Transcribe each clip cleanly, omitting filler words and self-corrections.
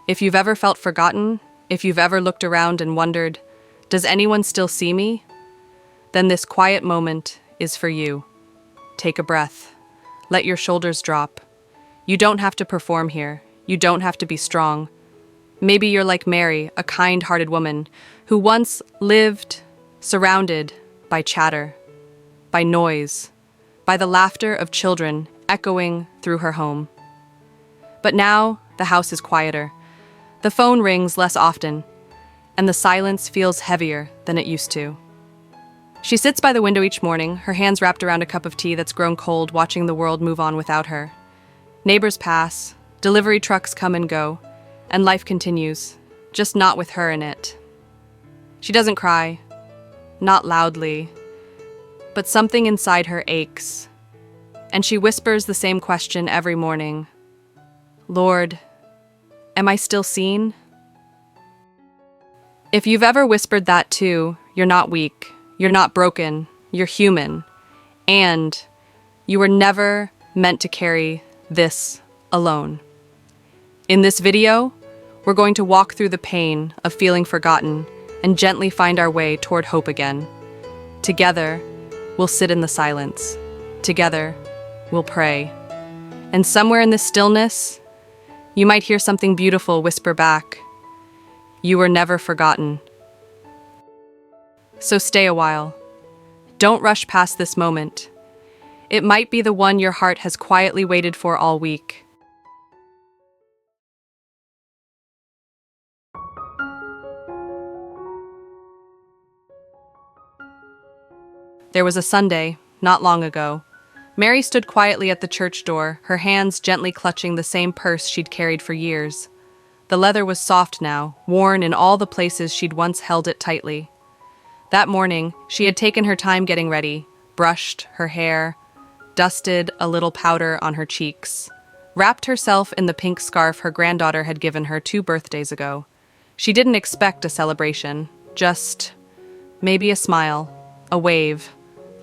If you've ever felt forgotten, if you've ever looked around and wondered, does anyone still see me? Then this quiet moment is for you. Take a breath. Let your shoulders drop. You don't have to perform here. You don't have to be strong. Maybe you're like Mary, a kind-hearted woman who once lived surrounded by chatter, by noise, by the laughter of children echoing through her home. But now the house is quieter. The phone rings less often, and the silence feels heavier than it used to. She sits by the window each morning, her hands wrapped around a cup of tea that's grown cold, watching the world move on without her. Neighbors pass, delivery trucks come and go, and life continues, just not with her in it. She doesn't cry, not loudly, but something inside her aches, and she whispers the same question every morning. Lord, am I still seen? If you've ever whispered that too, you're not weak, you're not broken, you're human, and you were never meant to carry this alone. In this video, we're going to walk through the pain of feeling forgotten and gently find our way toward hope again. Together, we'll sit in the silence. Together, we'll pray. And somewhere in this stillness, you might hear something beautiful whisper back. You were never forgotten. So stay a while. Don't rush past this moment. It might be the one your heart has quietly waited for all week. There was a Sunday, not long ago. Mary stood quietly at the church door, her hands gently clutching the same purse she'd carried for years. The leather was soft now, worn in all the places she'd once held it tightly. That morning, she had taken her time getting ready, brushed her hair, dusted a little powder on her cheeks, wrapped herself in the pink scarf her granddaughter had given her 2 birthdays ago. She didn't expect a celebration, just maybe a smile, a wave,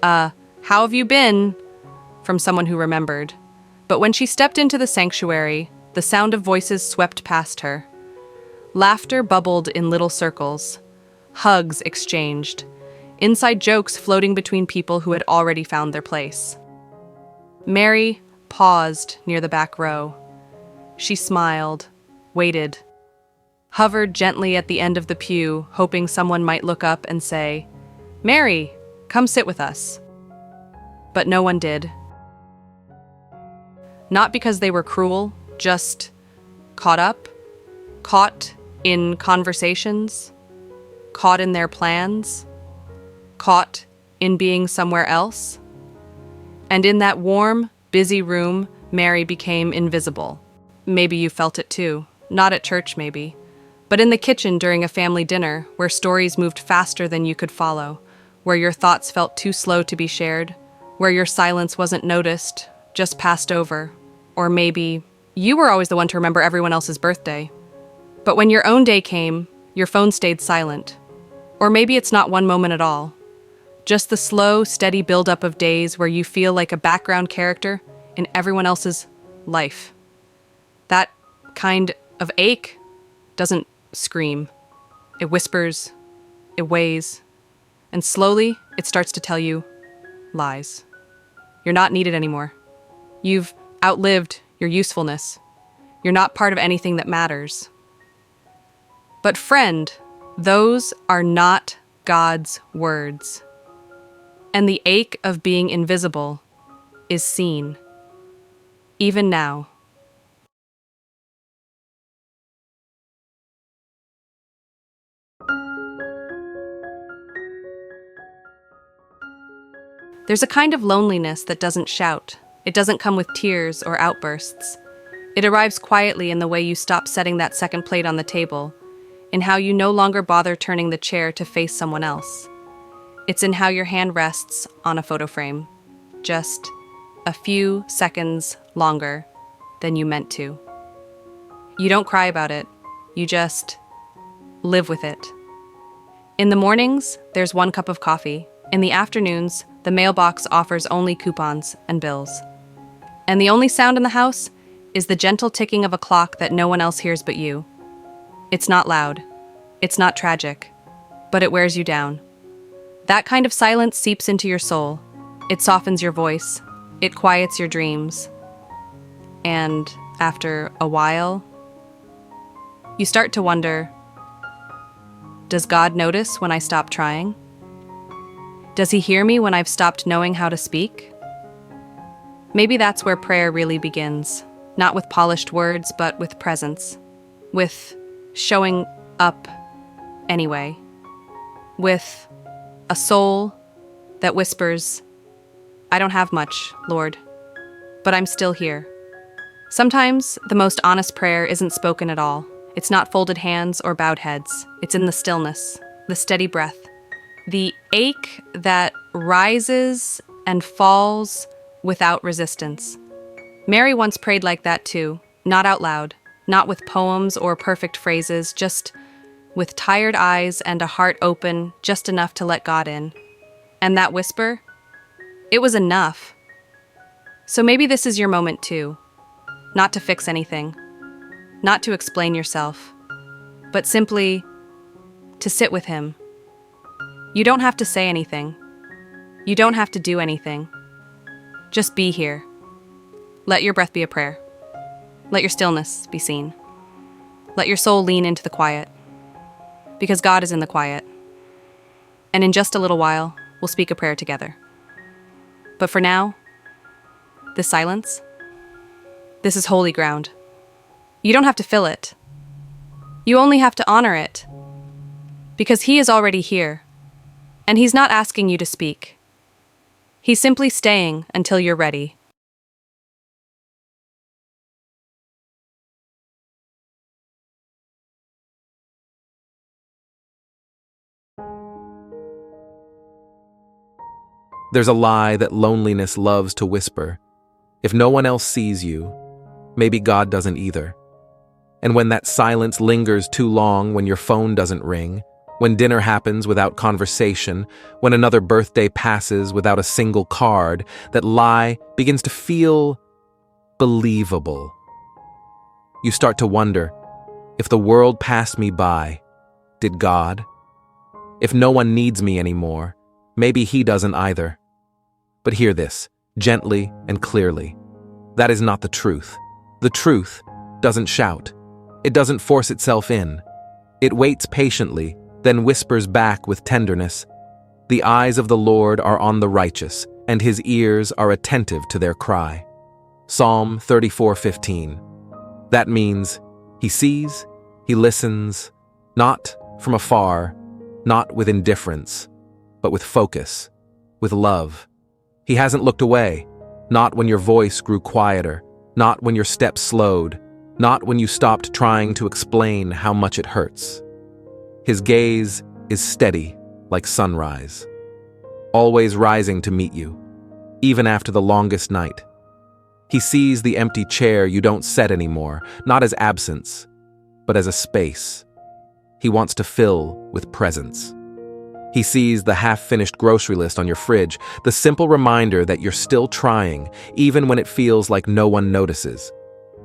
how have you been? From someone who remembered. But when she stepped into the sanctuary, the sound of voices swept past her. Laughter bubbled in little circles. Hugs exchanged. Inside jokes floating between people who had already found their place. Mary paused near the back row. She smiled, waited, hovered gently at the end of the pew, hoping someone might look up and say, "Mary, come sit with us." But no one did. Not because they were cruel, just caught in conversations, caught in their plans, caught in being somewhere else. And in that warm, busy room, Mary became invisible. Maybe you felt it too. Not at church, maybe. But in the kitchen during a family dinner, where stories moved faster than you could follow, where your thoughts felt too slow to be shared, where your silence wasn't noticed, just passed over. Or maybe you were always the one to remember everyone else's birthday. But when your own day came, your phone stayed silent. Or maybe it's not one moment at all. Just the slow, steady buildup of days where you feel like a background character in everyone else's life. That kind of ache doesn't scream. It whispers, it weighs, and slowly it starts to tell you lies. You're not needed anymore. You've outlived your usefulness. You're not part of anything that matters. But friend, those are not God's words. And the ache of being invisible is seen, even now. There's a kind of loneliness that doesn't shout. It doesn't come with tears or outbursts. It arrives quietly in the way you stop setting that second plate on the table, in how you no longer bother turning the chair to face someone else. It's in how your hand rests on a photo frame, just a few seconds longer than you meant to. You don't cry about it, you just live with it. In the mornings, there's 1 cup of coffee. In the afternoons, the mailbox offers only coupons and bills. And the only sound in the house is the gentle ticking of a clock that no one else hears but you. It's not loud. It's not tragic. But it wears you down. That kind of silence seeps into your soul. It softens your voice. It quiets your dreams. And after a while, you start to wonder, does God notice when I stop trying? Does He hear me when I've stopped knowing how to speak? Maybe that's where prayer really begins, not with polished words, but with presence, with showing up anyway, with a soul that whispers, I don't have much, Lord, but I'm still here. Sometimes the most honest prayer isn't spoken at all. It's not folded hands or bowed heads. It's in the stillness, the steady breath, the ache that rises and falls without resistance. Mary once prayed like that too, not out loud, not with poems or perfect phrases, just with tired eyes and a heart open just enough to let God in. And that whisper, it was enough. So maybe this is your moment too. Not to fix anything, not to explain yourself, but simply to sit with Him. You don't have to say anything. You don't have to do anything. Just be here. Let your breath be a prayer. Let your stillness be seen. Let your soul lean into the quiet, because God is in the quiet. And in just a little while, we'll speak a prayer together. But for now, this silence, this is holy ground. You don't have to fill it. You only have to honor it, because He is already here, and He's not asking you to speak. He's simply staying until you're ready. There's a lie that loneliness loves to whisper. If no one else sees you, maybe God doesn't either. And when that silence lingers too long, when your phone doesn't ring, when dinner happens without conversation, when another birthday passes without a single card, that lie begins to feel believable. You start to wonder, if the world passed me by, did God? If no one needs me anymore, maybe He doesn't either. But hear this, gently and clearly. That is not the truth. The truth doesn't shout. It doesn't force itself in. It waits patiently, then whispers back with tenderness. The eyes of the Lord are on the righteous, and His ears are attentive to their cry. Psalm 34:15. That means He sees, He listens, not from afar, not with indifference, but with focus, with love. He hasn't looked away, not when your voice grew quieter, not when your steps slowed, not when you stopped trying to explain how much it hurts. His gaze is steady like sunrise, always rising to meet you, even after the longest night. He sees the empty chair you don't sit anymore, not as absence, but as a space He wants to fill with presence. He sees the half-finished grocery list on your fridge, the simple reminder that you're still trying, even when it feels like no one notices.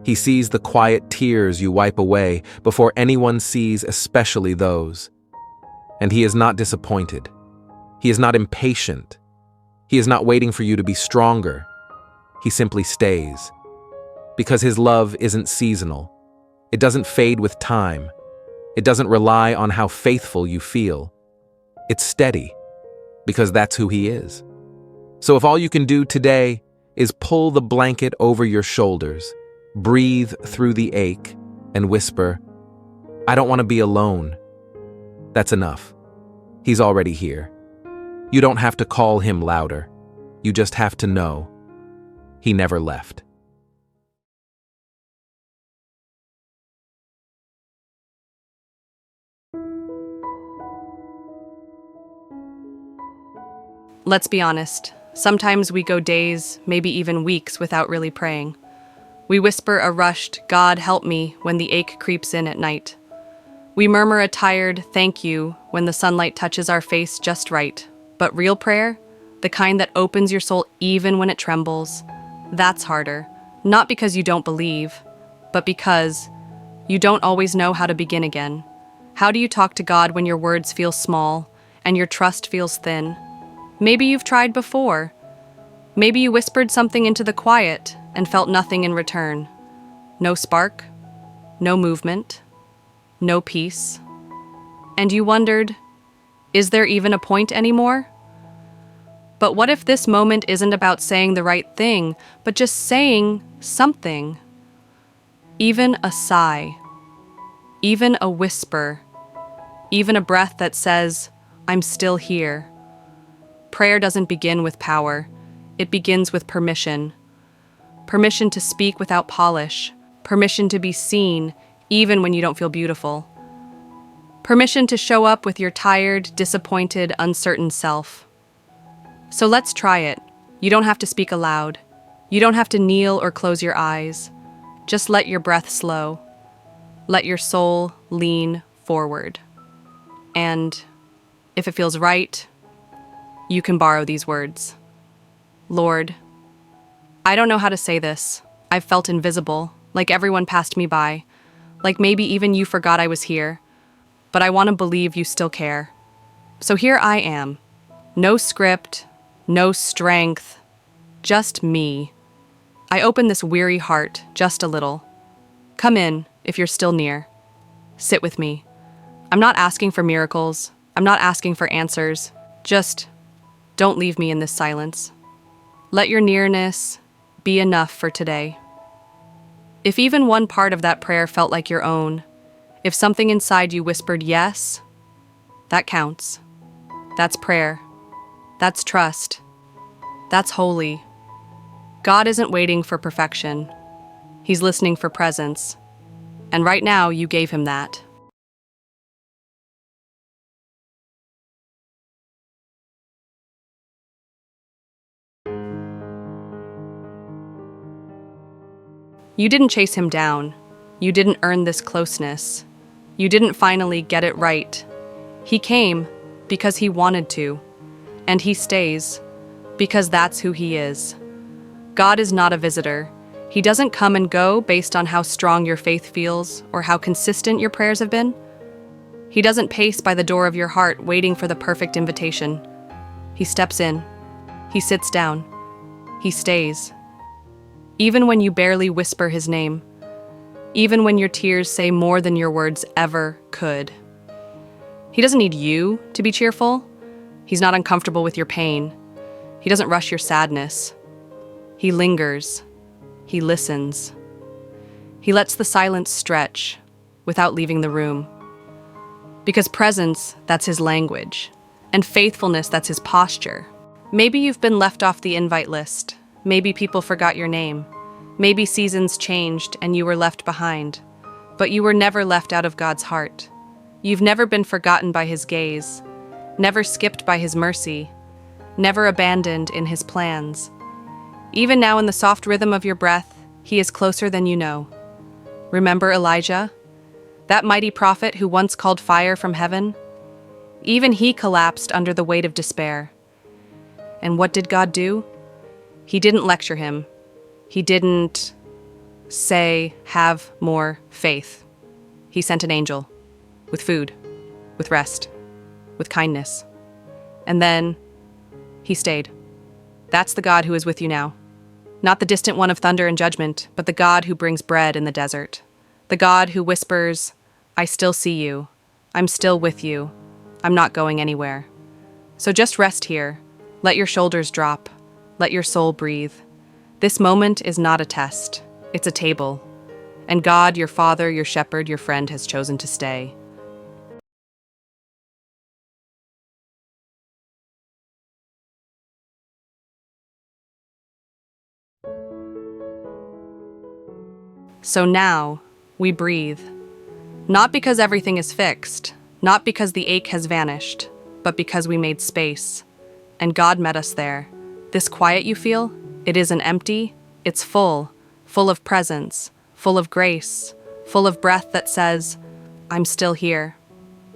He sees the quiet tears you wipe away before anyone sees, especially those. And He is not disappointed. He is not impatient. He is not waiting for you to be stronger. He simply stays. Because His love isn't seasonal. It doesn't fade with time. It doesn't rely on how faithful you feel. It's steady, because that's who He is. So if all you can do today is pull the blanket over your shoulders, breathe through the ache, and whisper, I don't want to be alone, that's enough. He's already here. You don't have to call Him louder. You just have to know He never left. Let's be honest. Sometimes we go days, maybe even weeks, without really praying. We whisper a rushed, God help me, when the ache creeps in at night. We murmur a tired thank you when the sunlight touches our face just right. But real prayer, the kind that opens your soul even when it trembles, that's harder. Not because you don't believe, but because You don't always know how to begin again. How do you talk to God when your words feel small and your trust feels thin? Maybe you've tried before. Maybe you whispered something into the quiet and felt nothing in return. No spark, no movement, no peace. And you wondered, is there even a point anymore? But what if this moment isn't about saying the right thing, but just saying something? Even a sigh, even a whisper, even a breath that says, I'm still here. Prayer doesn't begin with power. It begins with permission. Permission to speak without polish. Permission to be seen, even when you don't feel beautiful. Permission to show up with your tired, disappointed, uncertain self. So let's try it. You don't have to speak aloud. You don't have to kneel or close your eyes. Just let your breath slow. Let your soul lean forward. And if it feels right, you can borrow these words. Lord, I don't know how to say this. I've felt invisible, like everyone passed me by, like maybe even you forgot I was here. But I want to believe you still care. So here I am. No script, no strength, just me. I open this weary heart just a little. Come in if you're still near. Sit with me. I'm not asking for miracles. I'm not asking for answers. Just don't leave me in this silence. Let your nearness be enough for today. If even one part of that prayer felt like your own, if something inside you whispered yes, that counts. That's prayer. That's trust. That's holy. God isn't waiting for perfection. He's listening for presence. And right now, you gave him that. You didn't chase him down. You didn't earn this closeness. You didn't finally get it right. He came because he wanted to. And he stays because that's who he is. God is not a visitor. He doesn't come and go based on how strong your faith feels or how consistent your prayers have been. He doesn't pace by the door of your heart waiting for the perfect invitation. He steps in. He sits down. He stays. Even when you barely whisper his name. Even when your tears say more than your words ever could. He doesn't need you to be cheerful. He's not uncomfortable with your pain. He doesn't rush your sadness. He lingers. He listens. He lets the silence stretch without leaving the room. Because presence, that's his language. And faithfulness, that's his posture. Maybe you've been left off the invite list. Maybe people forgot your name. Maybe seasons changed and you were left behind. But you were never left out of God's heart. You've never been forgotten by his gaze. Never skipped by his mercy. Never abandoned in his plans. Even now in the soft rhythm of your breath, he is closer than you know. Remember Elijah? That mighty prophet who once called fire from heaven? Even he collapsed under the weight of despair. And what did God do? He didn't lecture him. He didn't say, have more faith. He sent an angel, with food, with rest, with kindness. And then he stayed. That's the God who is with you now. Not the distant one of thunder and judgment, but the God who brings bread in the desert. The God who whispers, I still see you. I'm still with you. I'm not going anywhere. So just rest here. Let your shoulders drop. Let your soul breathe. This moment is not a test. It's a table. And God, your Father, your shepherd, your friend, has chosen to stay. So now, we breathe. Not because everything is fixed, not because the ache has vanished, but because we made space. And God met us there. This quiet you feel, it isn't empty, it's full of presence, full of grace, full of breath that says, I'm still here.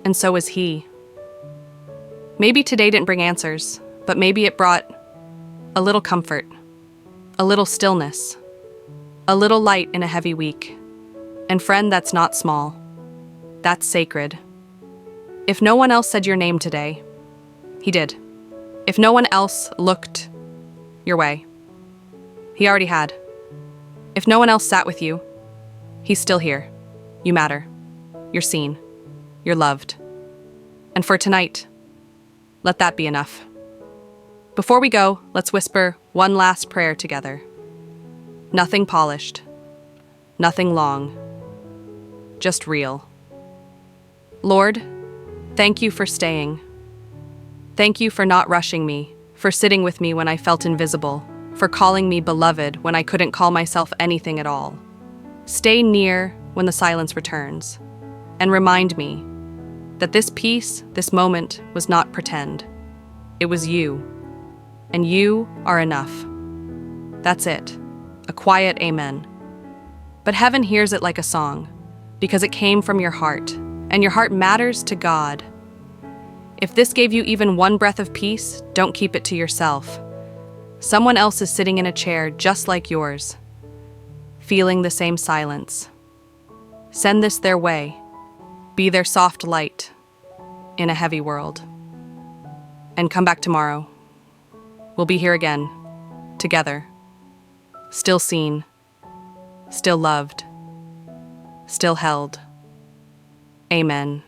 And so is he. Maybe today didn't bring answers, but maybe it brought a little comfort, a little stillness, a little light in a heavy week. And friend, that's not small. That's sacred. If no one else said your name today, he did. If no one else looked your way, he already had. If no one else sat with you, he's still here. You matter. You're seen. You're loved. And for tonight, let that be enough. Before we go, let's whisper one last prayer together. Nothing polished. Nothing long. Just real. Lord, thank you for staying. Thank you for not rushing me, for sitting with me when I felt invisible, for calling me beloved when I couldn't call myself anything at all. Stay near when the silence returns, and remind me that this peace, this moment, was not pretend. It was you, and you are enough. That's it, a quiet amen. But heaven hears it like a song, because it came from your heart, and your heart matters to God. If this gave you even one breath of peace, don't keep it to yourself. Someone else is sitting in a chair just like yours, feeling the same silence. Send this their way. Be their soft light in a heavy world. And come back tomorrow. We'll be here again, together. Still seen, still loved, still held. Amen.